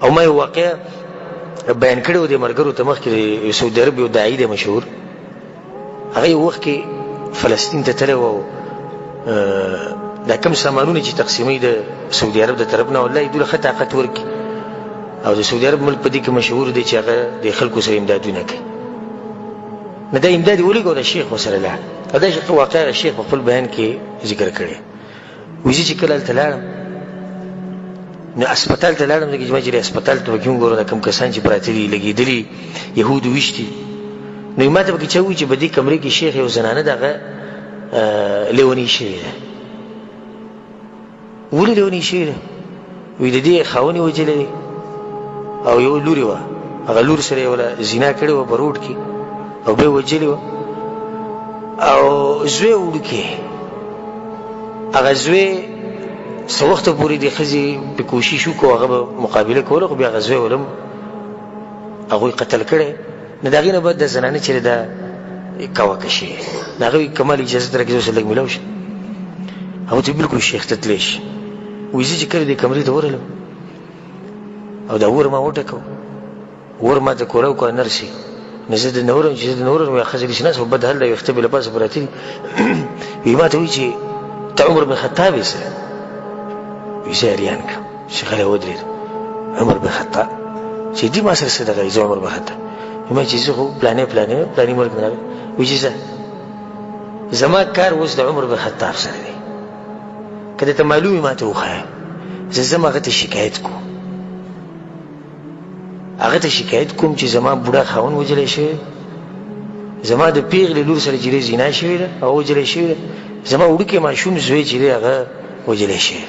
او ما یو واقع بیان کړی و د ملګرو ته مخکې سعودي عرب یو داعي دی مشهور هغه یو وخت کې فلسطین ته تللی و دا کوم سامانونه چې تقسیموي د سعودي عرب د طرف نه والله دوی له ښه طاقت ورکړي او د سعودي عرب ملک په دې کې مشهور دی چې هغه د خلکو سره امدادونه کوي نو دا امداد یې ولېږه د شیخ ورسره لاړ او دا واقعه شیخ په خپل بیان کې ذکر کړی وایي چې کله هلته لاړم نو اسپتال ته لاړم دغه چې اسپتال ته وکیم ګورو دا کوم کسان چې پراته دي لګېدلي یهود ویشتي نو ما ته پکې چا وایي چې په دې کمرې کې شیخ یو زنانه دغه لیونۍ شوې ده ولې لیونۍ شوې ده وایي د دې خاوند یې وجلی دی او یو لور یې وه هغه لور سره یې وله زنا کړې وه په روډ کې او بیا یې وجلې وه او زوی یې وړوکی هغه زوی څه وخته پورې دې ښځې په کوشش وکړو هغه به مقابله کوله خو بیا هغه زوی ولم هغوی قتل کړی نو د هغې نه بعد د زنانه چې دا کوکه شي نو هغه وایي که ما له اجازه ته راکړې زه ورسره لږ میلاو شم هغه ته بلکل شیخ ته تلی شي وایي زه چې کله دې کمرې ته ورغلم او دا اور ما وټکو اور ما ته کوره وکړه نرسي نو زه د نورم چې زه د نورم وایي ښځه داسې ناست وه بد حال ده ویښته بې له پاسه پراته دي وایي ما ته وایي چې ته عمر بن خطاب یې سره وایي زه حیران کړم چې غلی ودرېد عمر بن خطاب چې دې ما سره څه دغه زه عمر بن خطاب ما چې زه خو پلانې ملک نه راغلی وایي چې زما کار اوس د عمر بن خطاب سره دی که درته معلوم وي ما ته وښایه زه ځم هغه ته شکایت کوم هغه ته شکایت کوم چې زما بوډا خاوند وجلی شوی زما د پیغلې لور سره چې دی زنا شوې ده او وجلی شوې ده زما وړوکی ماشوم زوی چې دی هغه وجلی شوی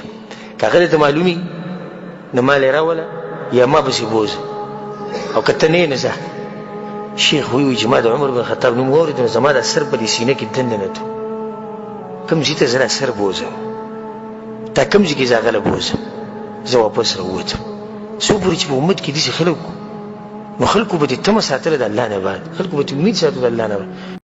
که هغه درته معلوم وي نو ما لې راوله یا ما پسې بوځه او که ته نه یې نو ځه شیخ وایي چې ما د عمر بن خطاب نوم واورېد نو زما دا سر په دې سینه کې دننه تو کوم ځای ته زه دا سر بوځم تا کوم ځای کې زه هغه له بوځم زه واپس راووتم څو پورې چې په امت کې داسې خلک نو خلکو به دې تمه ساتله د الله نه بعد خلکو به دې امید ساتو د الله نه بعد